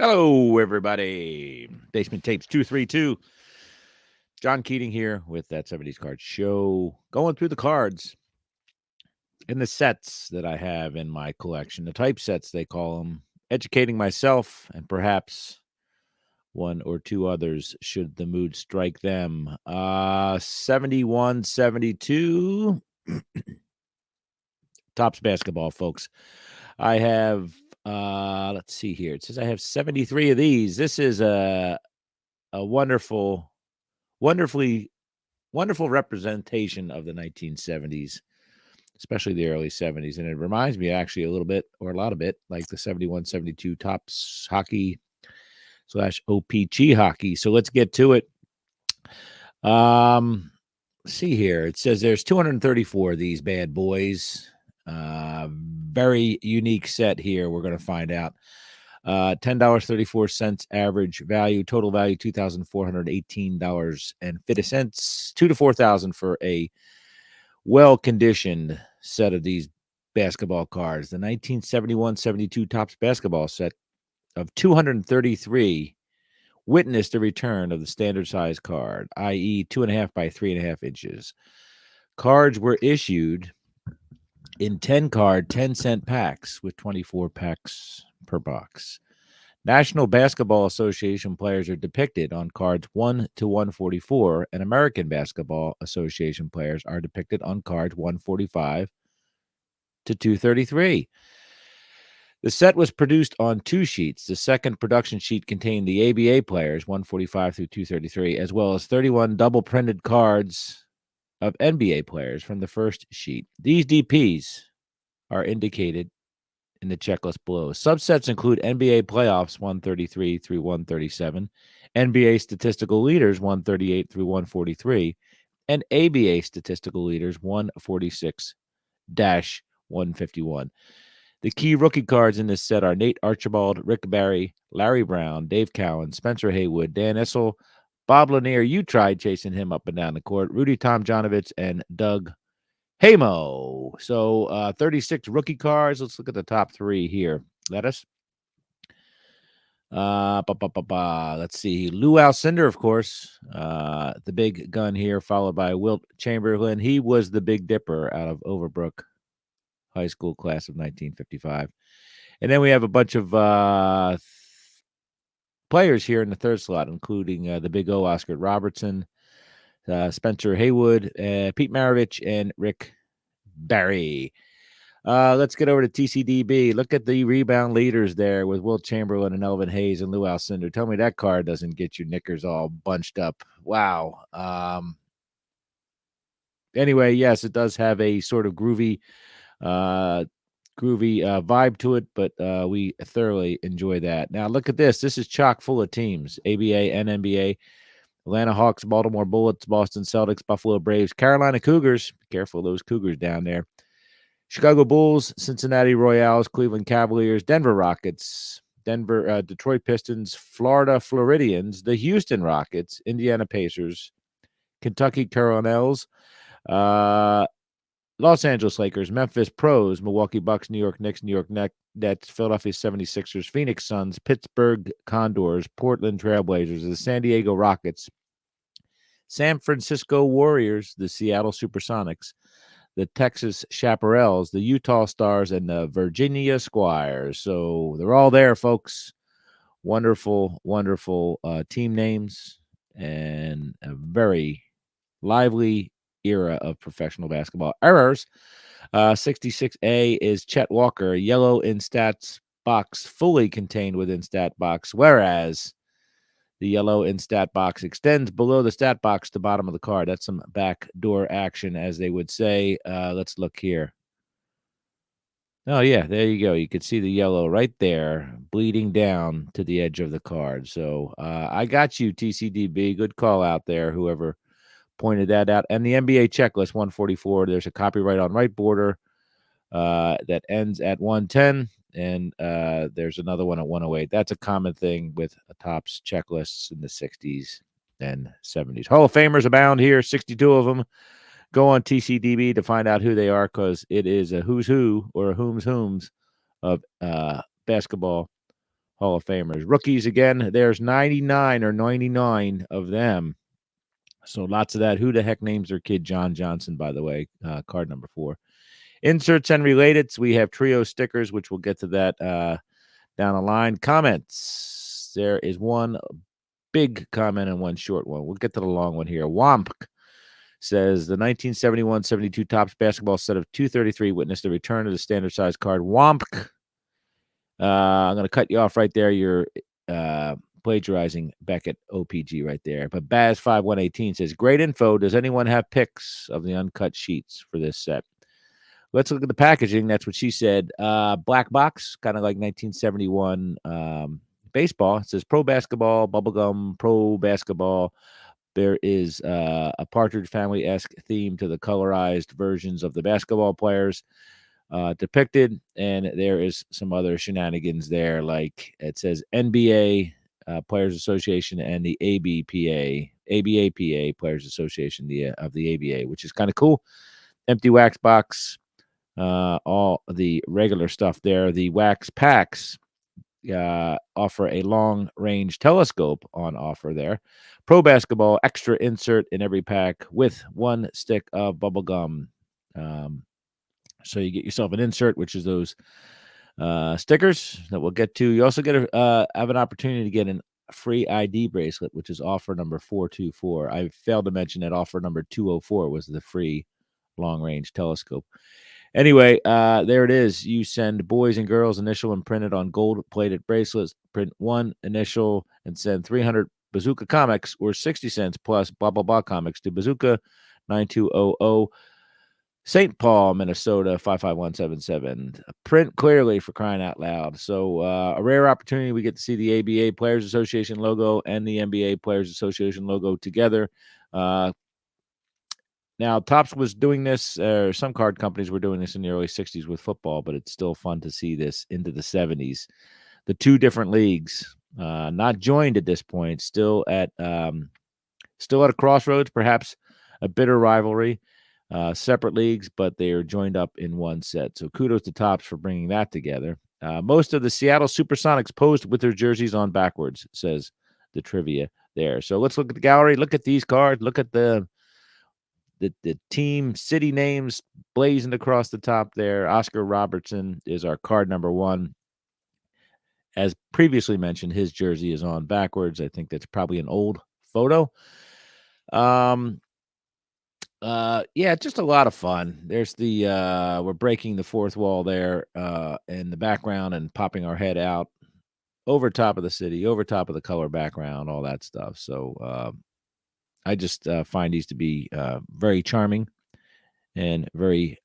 Hello, everybody. Basement Tapes 232. John Keating here with that 70s Card Show. Going through the cards and the sets that I have in my collection, the typesets they call them, educating myself and perhaps one or two others should the mood strike them. 71, 72. Topps basketball, folks. I have, let's see here. It says I have 73 of these. This is a wonderful wonderfully wonderful representation of the 1970s, especially the early 70s. And it reminds me actually a little bit or a lot of it like the 71-72 Topps hockey / OPG hockey. So let's get to it. See here. It says there's 234 of these bad boys. Very unique set here. We're going to find out. $10.34 average value, total value $2,418.50, 2 to 4,000 for a well-conditioned set of these basketball cards. The 1971-72 Topps basketball set of 233 witnessed a return of the standard size card, i.e., 2.5 by 3.5 inches. Cards were issued in 10-card, 10-cent packs with 24 packs per box. National Basketball Association players are depicted on cards 1 to 144, and American Basketball Association players are depicted on cards 145 to 233. The set was produced on 2 sheets. The second production sheet contained the ABA players 145 through 233, as well as 31 double-printed cards of NBA players from the first sheet. These DPs are indicated in the checklist below. Subsets include NBA playoffs 133 through 137, NBA statistical leaders 138 through 143, and ABA statistical leaders 146-151. The key rookie cards in this set are Nate Archibald, Rick Barry, Larry Brown, Dave Cowan, Spencer Haywood, Dan Issel, Bob Lanier. You tried chasing him up and down the court. Rudy Tomjanovich and Doug Hamo. So 36 rookie cards. Let's look at the top 3 here. Lettuce. Let's see. Lou Alcindor, of course, the big gun here, followed by Wilt Chamberlain. He was the Big Dipper out of Overbrook High School class of 1955. And then we have a bunch of players here in the third slot, including the Big O, Oscar Robertson, Spencer Haywood, Pete Maravich, and Rick Barry. Let's get over to TCDB. Look at the rebound leaders there with Wilt Chamberlain and Elvin Hayes and Lou Alcindor. Tell me that card doesn't get your knickers all bunched up. Wow. Anyway, yes, it does have a sort of groovy vibe to it, but we thoroughly enjoy that. Now, look at this. This is chock full of teams, ABA and NBA. Atlanta Hawks, Baltimore Bullets, Boston Celtics, Buffalo Braves, Carolina Cougars. Be careful of those Cougars down there. Chicago Bulls, Cincinnati Royals, Cleveland Cavaliers, Denver Rockets, Detroit Pistons, Florida Floridians, the Houston Rockets, Indiana Pacers, Kentucky Colonels, Los Angeles Lakers, Memphis Pros, Milwaukee Bucks, New York Knicks, New York Nets, Philadelphia 76ers, Phoenix Suns, Pittsburgh Condors, Portland Trailblazers, the San Diego Rockets, San Francisco Warriors, the Seattle Supersonics, the Texas Chaparrals, the Utah Stars, and the Virginia Squires. So they're all there, folks. Wonderful, wonderful team names and a very lively era of professional basketball. Errors. 66A is Chet Walker, yellow in stats box, fully contained within stat box, whereas the yellow in stat box extends below the stat box to bottom of the card. That's some backdoor action, as they would say. Let's look here. Oh, yeah, there you go. You could see the yellow right there bleeding down to the edge of the card. So I got you, TCDB. Good call out there, whoever pointed that out. And the NBA checklist, 144, there's a copyright on right border that ends at 110. And there's another one at 108. That's a common thing with Topps checklists in the 60s and 70s. Hall of Famers abound here, 62 of them. Go on TCDB to find out who they are, because it is a who's who or a whom's of basketball Hall of Famers. Rookies, again, there's 99 or 99 of them. So lots of that. Who the heck names their kid John Johnson, by the way? Card number 4. Inserts and relateds. We have trio stickers, which we'll get to that down the line. Comments. There is one big comment and one short one. We'll get to the long one here. Womp says the 1971-72 Topps basketball set of 233 witnessed the return of the standard size card. Womp. I'm going to cut you off right there. You're plagiarizing Beckett OPG right there. But Baz5118 says, great info. Does anyone have pics of the uncut sheets for this set? Let's look at the packaging. That's what she said. Black box, kind of like 1971 baseball. It says pro basketball, bubblegum, pro basketball. There is a Partridge Family-esque theme to the colorized versions of the basketball players depicted, and there is some other shenanigans there, like it says NBA Players Association and the ABAPA Players Association of the ABA, which is kind of cool. Empty wax box, all the regular stuff there. The wax packs offer a long-range telescope on offer there. Pro basketball extra insert in every pack with 1 stick of bubble gum. So you get yourself an insert, which is those stickers that we'll get to. You also get have an opportunity to get a free ID bracelet, which is offer number 424. I failed to mention that offer number 204 was the free long-range telescope. Anyway, there it is. You send boys and girls initial and printed on gold-plated bracelets. Print 1 initial and send 300 Bazooka comics or 60 cents plus blah, blah, blah comics to Bazooka 9200 St. Paul, Minnesota 55177. Print clearly, for crying out loud. So a rare opportunity. We get to see the ABA Players Association logo and the NBA Players Association logo together. Now, Topps was doing this, some card companies were doing this in the early 60s with football, but it's still fun to see this into the 70s. The 2 different leagues, not joined at this point, still at a crossroads, perhaps a bitter rivalry, separate leagues, but they are joined up in one set. So kudos to Topps for bringing that together. Most of the Seattle Supersonics posed with their jerseys on backwards, says the trivia there. So let's look at the gallery. Look at these cards. Look at the team city names blazoned across the top there. Oscar Robertson is our card number 1. As previously mentioned, his jersey is on backwards. I think that's probably an old photo. Yeah, just a lot of fun. There's the we're breaking the fourth wall there in the background and popping our head out over top of the city, over top of the color background, all that stuff. So I just find these to be very charming and very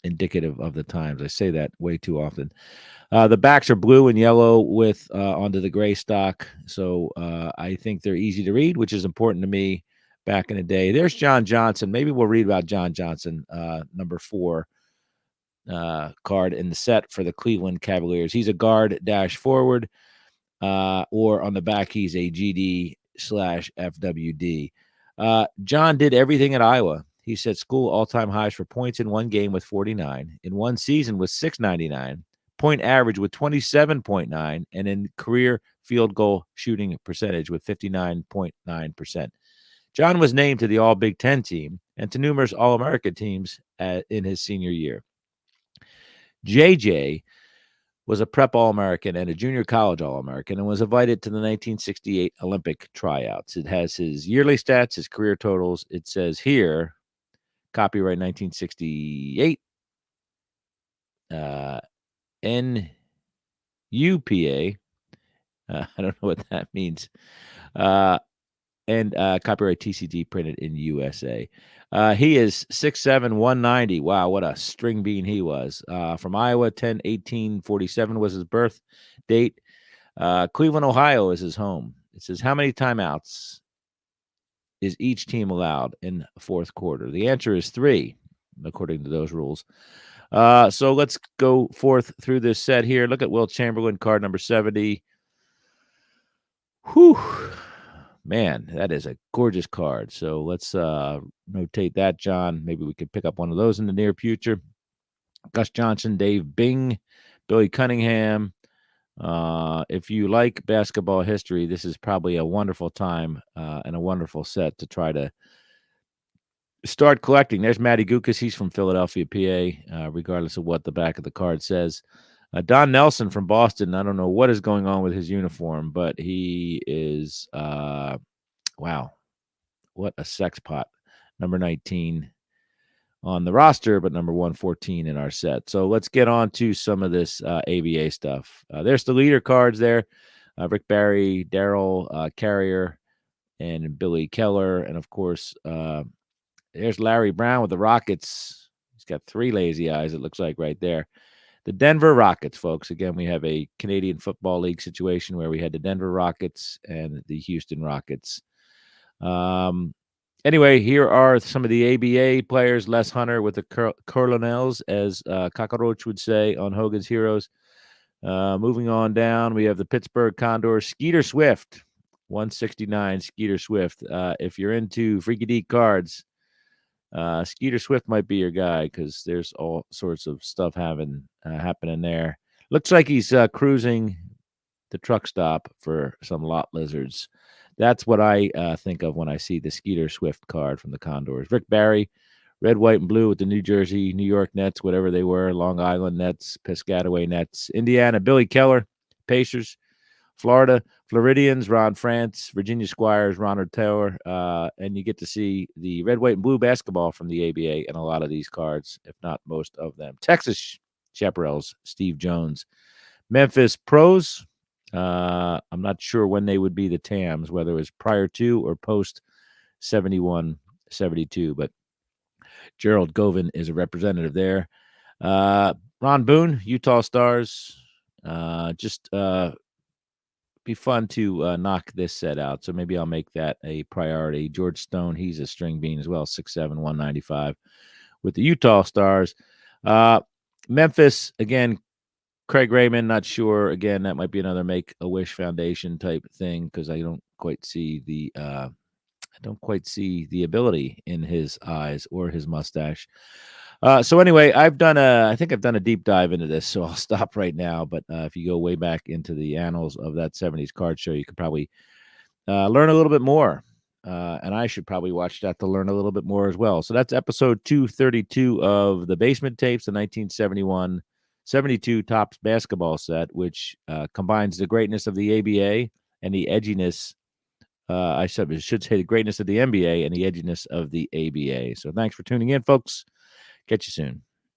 indicative of the times. I say that way too often. The backs are blue and yellow with onto the gray stock. So I think they're easy to read, which is important to me back in the day. There's John Johnson. Maybe we'll read about John Johnson, number 4 card in the set for the Cleveland Cavaliers. He's a guard dash forward, or on the back, he's a GD/FWD. John did everything at Iowa. He set school all-time highs for points in one game with 49, in one season with 699, point average with 27.9, and in career field goal shooting percentage with 59.9%. John was named to the All-Big Ten team and to numerous All-America teams in his senior year. JJ was a prep All-American and a junior college All-American and was invited to the 1968 Olympic tryouts. It has his yearly stats, his career totals. It says here, copyright 1968, NUPA. I don't know what that means. And copyright TCG, printed in USA. He is 6'7", 190. Wow, what a string bean he was. From Iowa, 10/18/47 was his birth date. Cleveland, Ohio is his home. It says, how many timeouts is each team allowed in fourth quarter? The answer is 3, according to those rules. So let's go forth through this set here. Look at Wilt Chamberlain, card number 70. Whew. Man, that is a gorgeous card. So let's notate that, John. Maybe we could pick up one of those in the near future. Gus Johnson, Dave Bing, Billy Cunningham, If you like basketball history, this is probably a wonderful time and a wonderful set to try to start collecting. There's Matty Gukas. He's from Philadelphia, PA, regardless of what the back of the card says. Don Nelson from Boston. I don't know what is going on with his uniform, but he is, wow, what a sex pot. Number 19 on the roster, but number 114 in our set. So let's get on to some of this ABA stuff. There's the leader cards there. Rick Barry, Darryl Carrier, and Billy Keller. And, of course, there's Larry Brown with the Rockets. He's got 3 lazy eyes, it looks like, right there. The Denver Rockets, folks. Again, we have a Canadian Football League situation where we had the Denver Rockets and the Houston Rockets. Anyway, here are some of the ABA players. Les Hunter with the Colonels, as Cockroach would say on Hogan's Heroes. Moving on down, we have the Pittsburgh Condors. Skeeter Swift, 169. Skeeter Swift. If you're into freaky deek cards, Skeeter Swift might be your guy because there's all sorts of stuff happening there. Looks like he's cruising the truck stop for some lot lizards. That's what I think of when I see the Skeeter Swift card from the Condors. Rick Barry, red, white, and blue with the New Jersey, New York Nets, whatever they were, Long Island Nets, Piscataway Nets. Indiana, Billy Keller, Pacers. Florida, Floridians, Ron France, Virginia Squires, Ronald Taylor, and you get to see the red, white, and blue basketball from the ABA in a lot of these cards, if not most of them. Texas Chaparrals, Steve Jones. Memphis Pros, I'm not sure when they would be the TAMs, whether it was prior to or post 71, 72, but Gerald Govan is a representative there. Ron Boone, Utah Stars, just be fun to knock this set out. So maybe I'll make that a priority. George Stone, he's a string bean as well, 6'7", 195 with the Utah Stars. Memphis, again, Craig Raymond, not sure. Again, that might be another Make-A-Wish Foundation type thing because I don't quite see the ability in his eyes or his mustache. So anyway, I think I've done a deep dive into this, so I'll stop right now. But if you go way back into the annals of that 70s card show, you could probably learn a little bit more. And I should probably watch that to learn a little bit more as well. So that's episode 232 of the Basement Tapes, the 1971-72 Topps basketball set, which combines the greatness of the ABA and the edginess. I should say the greatness of the NBA and the edginess of the ABA. So thanks for tuning in, folks. Catch you soon.